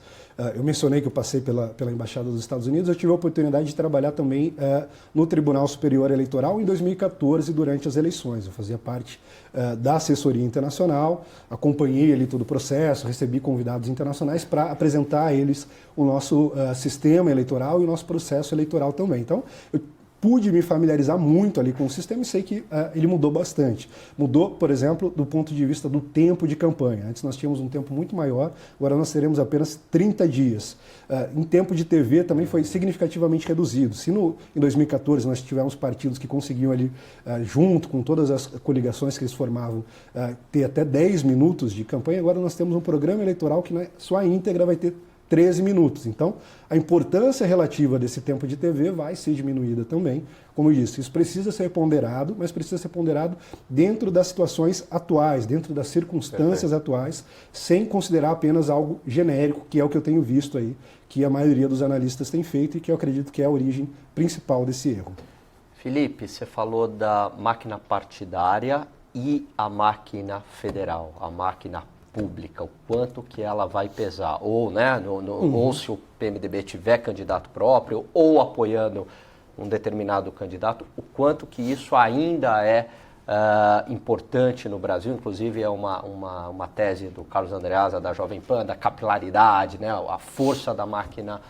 Speaker 1: Eu mencionei que eu passei pela Embaixada dos Estados Unidos, eu tive a oportunidade de trabalhar também no Tribunal Superior Eleitoral em 2014, durante as eleições. Eu fazia parte da assessoria internacional, acompanhei ali todo o processo, recebi convidados internacionais para apresentar a eles o nosso sistema eleitoral e o nosso processo eleitoral também. Então, eu pude me familiarizar muito ali com o sistema e sei que ele mudou bastante. Mudou, por exemplo, do ponto de vista do tempo de campanha. Antes nós tínhamos um tempo muito maior, agora nós teremos apenas 30 dias. Em tempo de TV também foi significativamente reduzido. Se em 2014 nós tivemos partidos que conseguiam ali, junto com todas as coligações que eles formavam, ter até 10 minutos de campanha, agora nós temos um programa eleitoral que na sua íntegra vai ter 13 minutos. Então, a importância relativa desse tempo de TV vai ser diminuída também. Como eu disse, isso precisa ser ponderado, mas precisa ser ponderado dentro das situações atuais, dentro das circunstâncias atuais, sem considerar apenas algo genérico, que é o que eu tenho visto aí, que a maioria dos analistas tem feito e que eu acredito que é a origem principal desse erro.
Speaker 2: Felipe, você falou da máquina partidária e a máquina federal, a máquina pública, o quanto que ela vai pesar, ou, né, ou se o PMDB tiver candidato próprio, ou apoiando um determinado candidato, o quanto que isso ainda é importante no Brasil. Inclusive é uma tese do Carlos Andreasa, da Jovem Pan, da capilaridade, né, a força da máquina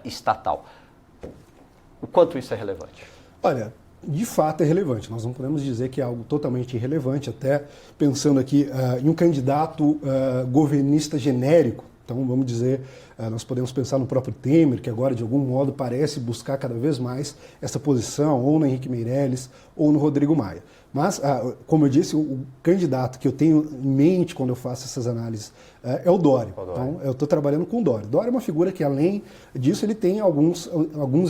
Speaker 2: estatal. O quanto isso é relevante?
Speaker 1: Olha, de fato é relevante. Nós não podemos dizer que é algo totalmente irrelevante, até pensando aqui em um candidato governista genérico. Então, vamos dizer, nós podemos pensar no próprio Temer, que agora, de algum modo, parece buscar cada vez mais essa posição, ou no Henrique Meirelles, ou no Rodrigo Maia. Mas, como eu disse, o candidato que eu tenho em mente quando eu faço essas análises é o Dória. Então, eu estou trabalhando com o Dória. Dória é uma figura que, além disso, ele tem alguns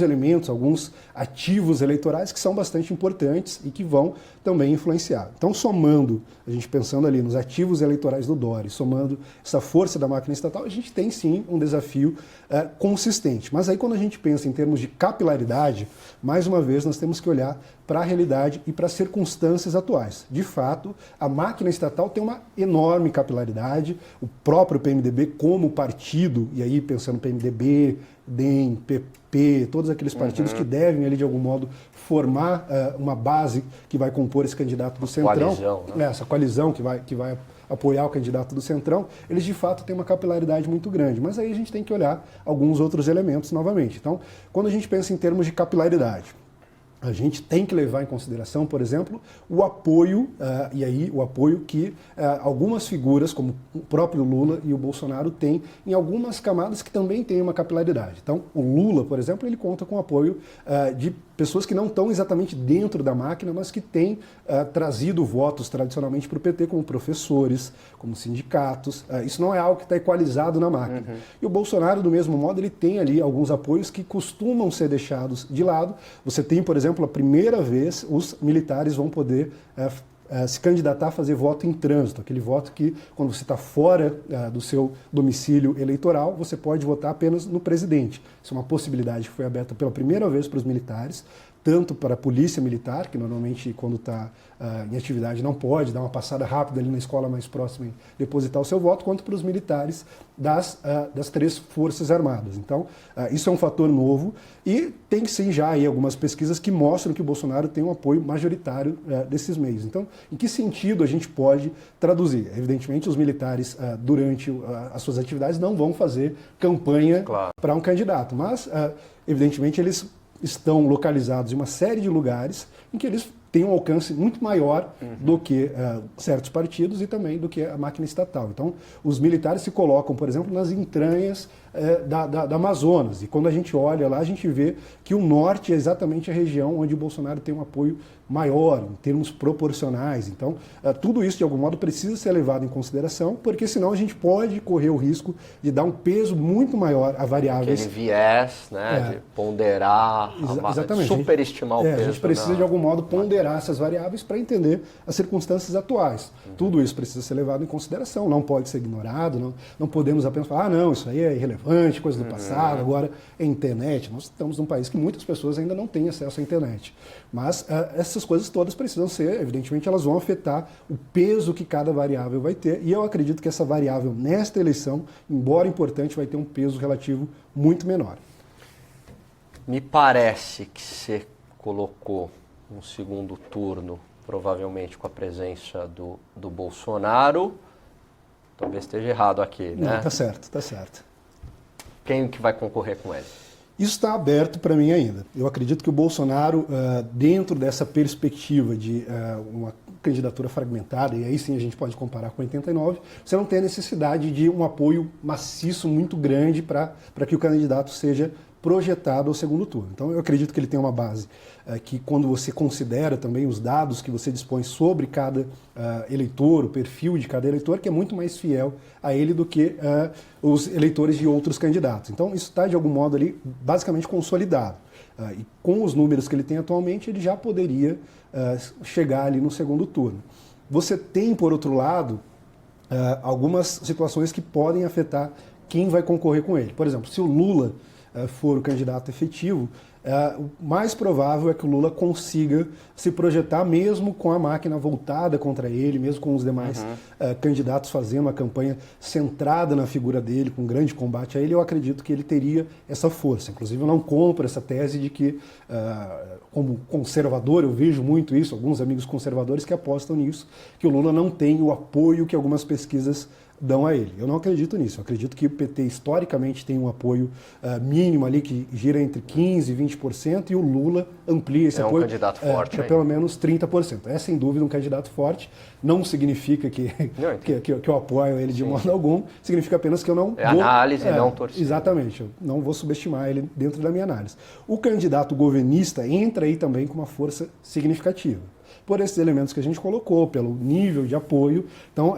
Speaker 1: elementos, alguns ativos eleitorais que são bastante importantes e que vão também influenciar. Então, somando, a gente pensando ali nos ativos eleitorais do Dória, somando essa força da máquina estatal, a gente tem sim um desafio consistente. Mas aí, quando a gente pensa em termos de capilaridade, mais uma vez nós temos que olhar para a realidade e para as circunstâncias atuais. De fato, a máquina estatal tem uma enorme capilaridade, o próprio PMDB como partido, e aí pensando PMDB, DEM, PP, todos aqueles partidos que devem ali de algum modo formar uma base que vai compor esse candidato do Centrão.
Speaker 2: Coalizão, né?
Speaker 1: Essa coalizão que vai apoiar o candidato do Centrão, eles de fato têm uma capilaridade muito grande. Mas aí a gente tem que olhar alguns outros elementos novamente. Então, quando a gente pensa em termos de capilaridade, A gente tem que levar em consideração, por exemplo, o apoio, o apoio que algumas figuras, como o próprio Lula e o Bolsonaro, têm em algumas camadas que também têm uma capilaridade. Então, o Lula, por exemplo, ele conta com o apoio de pessoas que não estão exatamente dentro da máquina, mas que têm trazido votos tradicionalmente para o PT, como professores, como sindicatos. Isso não é algo que está equalizado na máquina. E o Bolsonaro, do mesmo modo, ele tem ali alguns apoios que costumam ser deixados de lado. Você tem, por exemplo, a primeira vez os militares vão poder se candidatar a fazer voto em trânsito, aquele voto que, quando você está fora do seu domicílio eleitoral, você pode votar apenas no presidente. Isso é uma possibilidade que foi aberta pela primeira vez para os militares, tanto para a polícia militar, que normalmente quando está em atividade não pode dar uma passada rápida ali na escola mais próxima e depositar o seu voto, quanto para os militares das 3 Forças Armadas. Então, isso é um fator novo e tem sim já aí algumas pesquisas que mostram que o Bolsonaro tem um apoio majoritário desses meios. Então, em que sentido a gente pode traduzir? Evidentemente, os militares, durante as suas atividades, não vão fazer campanha para um candidato, mas, evidentemente, eles estão localizados em uma série de lugares em que eles têm um alcance muito maior do que certos partidos e também do que a máquina estatal. Então, os militares se colocam, por exemplo, nas entranhas da Amazonas. E quando a gente olha lá, a gente vê que o norte é exatamente a região onde o Bolsonaro tem um apoio maior, em termos proporcionais. Então, tudo isso, de algum modo, precisa ser levado em consideração, porque senão a gente pode correr o risco de dar um peso muito maior a variáveis.
Speaker 2: Aquele viés, né, de ponderar,
Speaker 1: exatamente,
Speaker 2: superestimar o peso.
Speaker 1: A gente precisa, de algum modo, ponderar essas variáveis para entender as circunstâncias atuais. Tudo isso precisa ser levado em consideração, não pode ser ignorado, não podemos apenas falar, não, isso aí é irrelevante, coisa do passado, agora é internet. Nós estamos num país que muitas pessoas ainda não têm acesso à internet. Mas essas coisas todas precisam ser, evidentemente, elas vão afetar o peso que cada variável vai ter. E eu acredito que essa variável, nesta eleição, embora importante, vai ter um peso relativo muito menor.
Speaker 2: Me parece que você colocou um segundo turno, provavelmente com a presença do Bolsonaro. Talvez esteja errado aqui, né?
Speaker 1: Não, tá certo, tá certo.
Speaker 2: Quem que vai concorrer com ele?
Speaker 1: Isso está aberto para mim ainda. Eu acredito que o Bolsonaro, dentro dessa perspectiva de uma candidatura fragmentada, e aí sim a gente pode comparar com 89, você não tem a necessidade de um apoio maciço muito grande para que o candidato seja projetado ao segundo turno. Então eu acredito que ele tem uma base que, quando você considera também os dados que você dispõe sobre cada eleitor, o perfil de cada eleitor, que é muito mais fiel a ele do que os eleitores de outros candidatos. Então isso está, de algum modo, ali basicamente consolidado. E com os números que ele tem atualmente, ele já poderia chegar ali no segundo turno. Você tem, por outro lado, algumas situações que podem afetar quem vai concorrer com ele. Por exemplo, se o Lula for o candidato efetivo, o mais provável é que o Lula consiga se projetar mesmo com a máquina voltada contra ele, mesmo com os demais candidatos fazendo uma campanha centrada na figura dele, com grande combate a ele. Eu acredito que ele teria essa força. Inclusive, eu não compro essa tese de que, como conservador, eu vejo muito isso, alguns amigos conservadores que apostam nisso, que o Lula não tem o apoio que algumas pesquisas dão a ele. Eu não acredito nisso. Eu acredito que o PT historicamente tem um apoio mínimo ali que gira entre 15% e 20% e o Lula amplia esse apoio para pelo menos 30%. É sem dúvida um candidato forte. Não significa que eu apoio ele de modo algum. Significa apenas que eu não vou...
Speaker 2: análise, não torcida.
Speaker 1: Exatamente. Eu não vou subestimar ele dentro da minha análise. O candidato governista entra aí também com uma força significativa. Por esses elementos que a gente colocou, pelo nível de apoio. Então,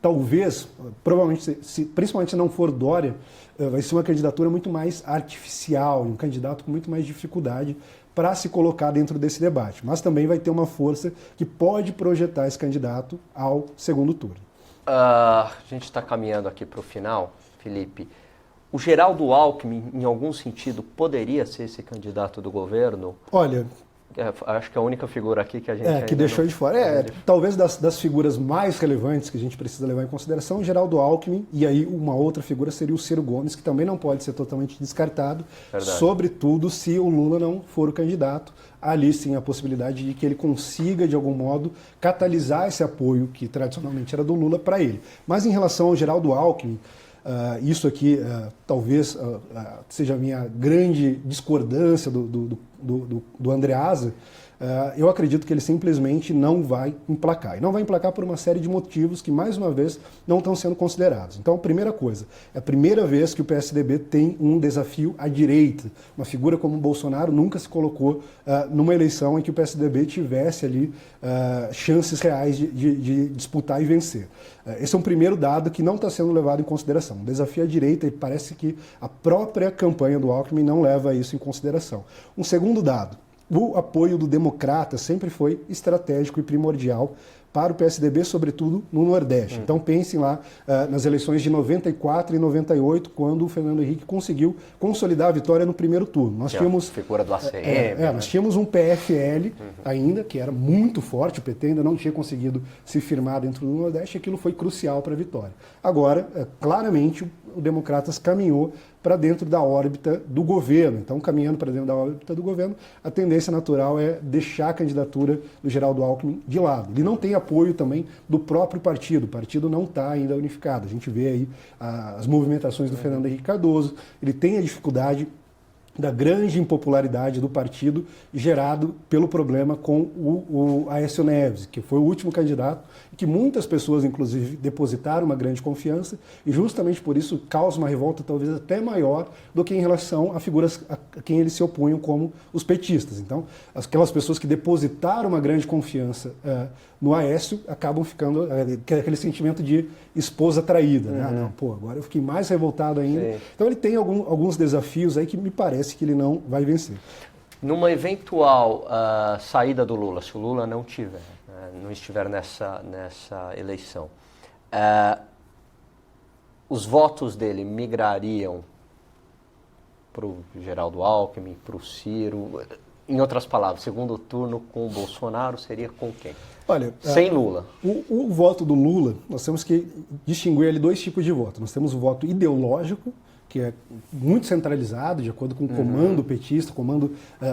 Speaker 1: talvez, provavelmente, principalmente se não for Dória, vai ser uma candidatura muito mais artificial, um candidato com muito mais dificuldade para se colocar dentro desse debate. Mas também vai ter uma força que pode projetar esse candidato ao segundo turno.
Speaker 2: A gente está caminhando aqui para o final, Felipe. O Geraldo Alckmin, em algum sentido, poderia ser esse candidato do governo?
Speaker 1: Olha...
Speaker 2: acho que é a única figura aqui que a gente
Speaker 1: que deixou de fora. Talvez das figuras mais relevantes que a gente precisa levar em consideração, o Geraldo Alckmin, e aí uma outra figura seria o Ciro Gomes, que também não pode ser totalmente descartado, sobretudo se o Lula não for o candidato. Ali sim a possibilidade de que ele consiga, de algum modo, catalisar esse apoio que tradicionalmente era do Lula para ele. Mas em relação ao Geraldo Alckmin, isso aqui talvez seja a minha grande discordância do do Andreasa, eu acredito que ele simplesmente não vai emplacar. E não vai emplacar por uma série de motivos que, mais uma vez, não estão sendo considerados. Então, primeira coisa, é a primeira vez que o PSDB tem um desafio à direita. Uma figura como o Bolsonaro nunca se colocou numa eleição em que o PSDB tivesse ali chances reais de disputar e vencer. Esse é um primeiro dado que não está sendo levado em consideração. Um desafio à direita, e parece que a própria campanha do Alckmin não leva isso em consideração. Um segundo dado, o apoio do Democrata sempre foi estratégico e primordial para o PSDB, sobretudo no Nordeste. Então pensem lá nas eleições de 94 e 98, quando o Fernando Henrique conseguiu consolidar a vitória no primeiro turno. Nós tínhamos
Speaker 2: figura do ACM.
Speaker 1: nós tínhamos um PFL ainda, que era muito forte, o PT ainda não tinha conseguido se firmar dentro do Nordeste, e aquilo foi crucial para a vitória. Agora, claramente, o Democratas caminhou para dentro da órbita do governo. Então, caminhando para dentro da órbita do governo, a tendência natural é deixar a candidatura do Geraldo Alckmin de lado. Ele não tem apoio também do próprio partido. O partido não está ainda unificado. A gente vê aí as movimentações do Fernando Henrique Cardoso. Ele tem a dificuldade da grande impopularidade do partido gerado pelo problema com o Aécio Neves, que foi o último candidato, e que muitas pessoas, inclusive, depositaram uma grande confiança, e justamente por isso causa uma revolta talvez até maior do que em relação a figuras a quem eles se opunham, como os petistas. Então, aquelas pessoas que depositaram uma grande confiança no Aécio acabam ficando aquele sentimento de esposa traída, né? Não, pô, agora eu fiquei mais revoltado ainda. Sim. Então ele tem alguns desafios aí que me parece que ele não vai vencer.
Speaker 2: Numa eventual saída do Lula, se o Lula não tiver, não estiver nessa eleição, os votos dele migrariam para o Geraldo Alckmin, para o Ciro? Em outras palavras, segundo turno com o Bolsonaro seria com quem?
Speaker 1: Olha,
Speaker 2: sem Lula.
Speaker 1: O voto do Lula, nós temos que distinguir ali dois tipos de voto. Nós temos o voto ideológico, que é muito centralizado, de acordo com o comando petista, o comando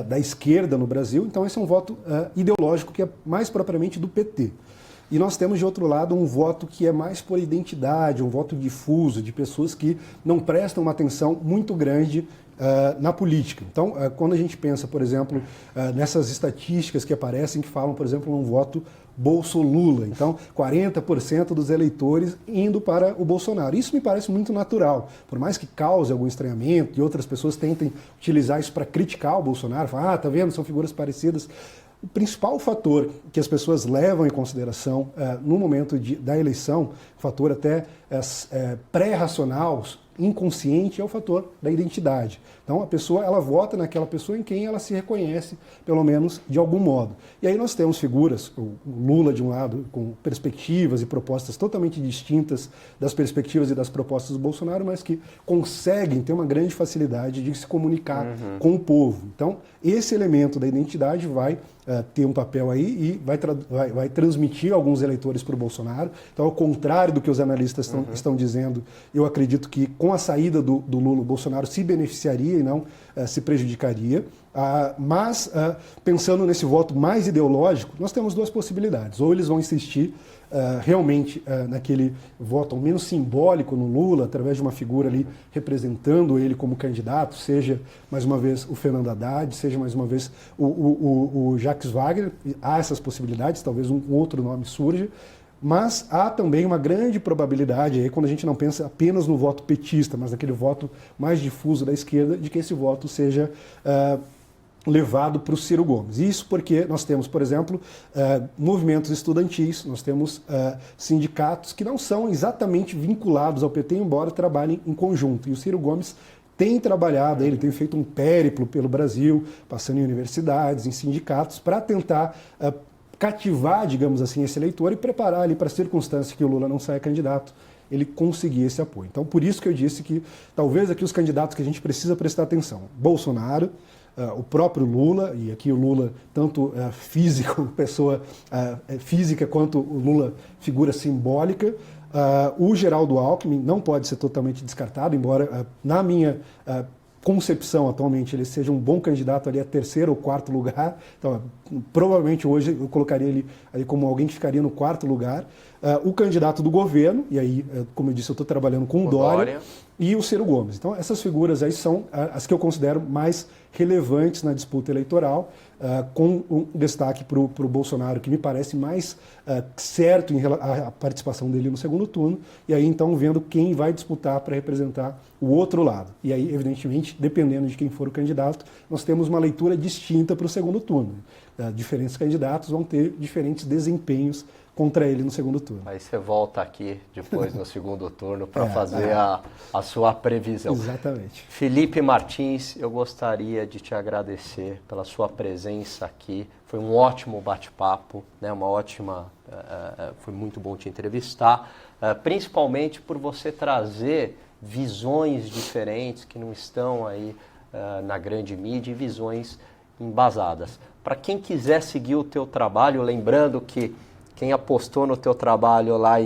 Speaker 1: da esquerda no Brasil. Então esse é um voto ideológico que é mais propriamente do PT. E nós temos, de outro lado, um voto que é mais por identidade, um voto difuso, de pessoas que não prestam uma atenção muito grande na política. Então, quando a gente pensa, por exemplo, nessas estatísticas que aparecem, que falam, por exemplo, um voto Bolso-Lula. Então, 40% dos eleitores indo para o Bolsonaro. Isso me parece muito natural. Por mais que cause algum estranhamento e outras pessoas tentem utilizar isso para criticar o Bolsonaro, falar, tá vendo, são figuras parecidas. O principal fator que as pessoas levam em consideração no momento da eleição, fator até pré-racional, inconsciente, é o fator da identidade. Então a pessoa, ela vota naquela pessoa em quem ela se reconhece, pelo menos de algum modo. E aí nós temos figuras, o Lula de um lado, com perspectivas e propostas totalmente distintas das perspectivas e das propostas do Bolsonaro, mas que conseguem ter uma grande facilidade de se comunicar com o povo. Então esse elemento da identidade vai ter um papel aí e vai transmitir alguns eleitores para o Bolsonaro. Então, ao contrário do que os analistas estão dizendo, eu acredito que com a saída do Lula, o Bolsonaro se beneficiaria e não se prejudicaria. Mas, pensando nesse voto mais ideológico, nós temos duas possibilidades. Ou eles vão insistir realmente naquele voto ao menos simbólico no Lula, através de uma figura ali representando ele como candidato, seja mais uma vez o Fernando Haddad, seja mais uma vez o Jacques Wagner. Há essas possibilidades, talvez um outro nome surja. Mas há também uma grande probabilidade, aí, quando a gente não pensa apenas no voto petista, mas naquele voto mais difuso da esquerda, de que esse voto seja levado para o Ciro Gomes. Isso porque nós temos, por exemplo, movimentos estudantis, nós temos sindicatos que não são exatamente vinculados ao PT, embora trabalhem em conjunto. E o Ciro Gomes tem trabalhado, ele tem feito um périplo pelo Brasil, passando em universidades, em sindicatos, para tentar cativar, digamos assim, esse eleitor e preparar ali para a circunstância que o Lula não saia candidato, ele conseguir esse apoio. Então, por isso que eu disse que talvez aqui os candidatos que a gente precisa prestar atenção, Bolsonaro, o próprio Lula, e aqui o Lula tanto físico, pessoa física, quanto o Lula figura simbólica, o Geraldo Alckmin não pode ser totalmente descartado, embora na minha concepção atualmente ele seja um bom candidato ali a terceiro ou quarto lugar. Então, provavelmente hoje eu colocaria ele ali como alguém que ficaria no quarto lugar. O candidato do governo, e aí, como eu disse, eu estou trabalhando com o Dória, e o Ciro Gomes. Então, essas figuras aí são as que eu considero mais relevantes na disputa eleitoral, com um destaque para o Bolsonaro, que me parece mais certo em relação à participação dele no segundo turno, e aí então vendo quem vai disputar para representar o outro lado. E aí, evidentemente, dependendo de quem for o candidato, nós temos uma leitura distinta para o segundo turno. Diferentes candidatos vão ter diferentes desempenhos contra ele no segundo turno.
Speaker 2: Aí você volta aqui depois no segundo turno para fazer a sua previsão.
Speaker 1: Exatamente.
Speaker 2: Felipe Martins, eu gostaria de te agradecer pela sua presença aqui. Foi um ótimo bate-papo, né? Foi muito bom te entrevistar, principalmente por você trazer visões diferentes que não estão aí na grande mídia e visões embasadas. Para quem quiser seguir o teu trabalho, lembrando que quem apostou no teu trabalho lá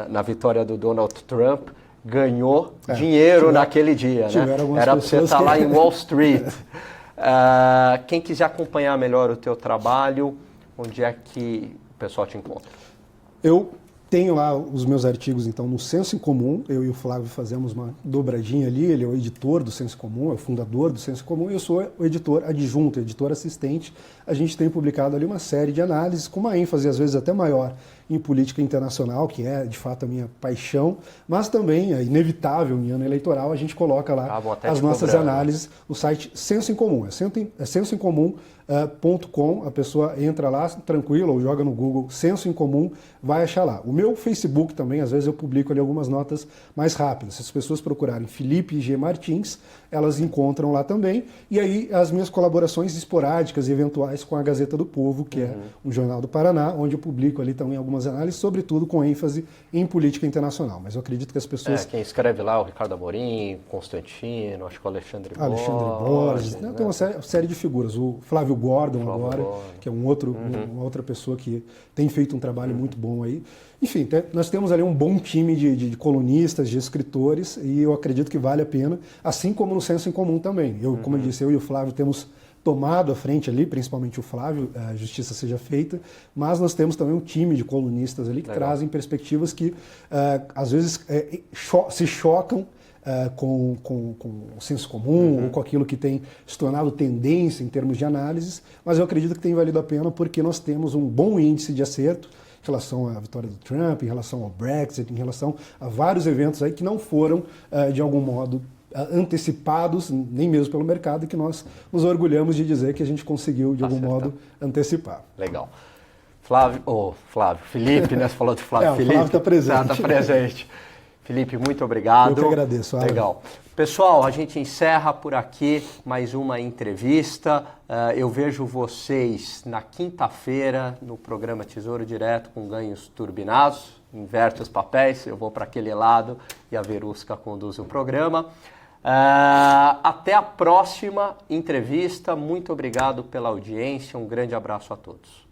Speaker 2: na vitória do Donald Trump ganhou dinheiro naquele dia, né? Era para você estar lá em Wall Street. Quem quiser acompanhar melhor o teu trabalho, onde é que o pessoal te encontra?
Speaker 1: Eu tenho lá os meus artigos, então, no Senso em Comum. Eu e o Flávio fazemos uma dobradinha ali. Ele é o editor do Senso em Comum, é o fundador do Senso em Comum, e eu sou o editor adjunto, editor assistente. A gente tem publicado ali uma série de análises, com uma ênfase, às vezes, até maior em política internacional, que é, de fato, a minha paixão, mas também é inevitável em ano eleitoral, a gente coloca lá as nossas análises no site Senso em Comum. É sensoemcomum.com, a pessoa entra lá tranquilo ou joga no Google Senso em Comum, vai achar lá. O meu Facebook também, às vezes eu publico ali algumas notas mais rápidas. Se as pessoas procurarem Felipe G. Martins, elas encontram lá também. E aí as minhas colaborações esporádicas e eventuais com a Gazeta do Povo, que é um jornal do Paraná, onde eu publico ali também algumas análises, sobretudo com ênfase em política internacional. Mas eu acredito que as pessoas...
Speaker 2: Quem escreve lá, o Ricardo Amorim, Constantino, acho que o Alexandre
Speaker 1: Borges, né? Tem uma série de figuras. O Flávio Gordon agora, que é uma outra pessoa que tem feito um trabalho muito bom aí. Enfim, nós temos ali um bom time de colunistas, de escritores, e eu acredito que vale a pena, assim como no Senso em Comum também. Como eu disse, eu e o Flávio temos tomado a frente ali, principalmente o Flávio, a justiça seja feita, mas nós temos também um time de colunistas ali que trazem perspectivas que às vezes se chocam com o senso comum ou com aquilo que tem se tornado tendência em termos de análises, mas eu acredito que tem valido a pena porque nós temos um bom índice de acerto em relação à vitória do Trump, em relação ao Brexit, em relação a vários eventos aí que não foram, de algum modo, antecipados, nem mesmo pelo mercado, e que nós nos orgulhamos de dizer que a gente conseguiu, de algum modo, antecipar.
Speaker 2: Legal. Felipe, né? Você falou de Flávio.
Speaker 1: Felipe. O Flávio está presente.
Speaker 2: Está presente. Felipe, muito obrigado.
Speaker 1: Eu que agradeço.
Speaker 2: Legal. Pessoal, a gente encerra por aqui mais uma entrevista. Eu vejo vocês na quinta-feira no programa Tesouro Direto com ganhos turbinados. Inverte os papéis, eu vou para aquele lado e a Verusca conduz o programa. Até a próxima entrevista. Muito obrigado pela audiência. Um grande abraço a todos.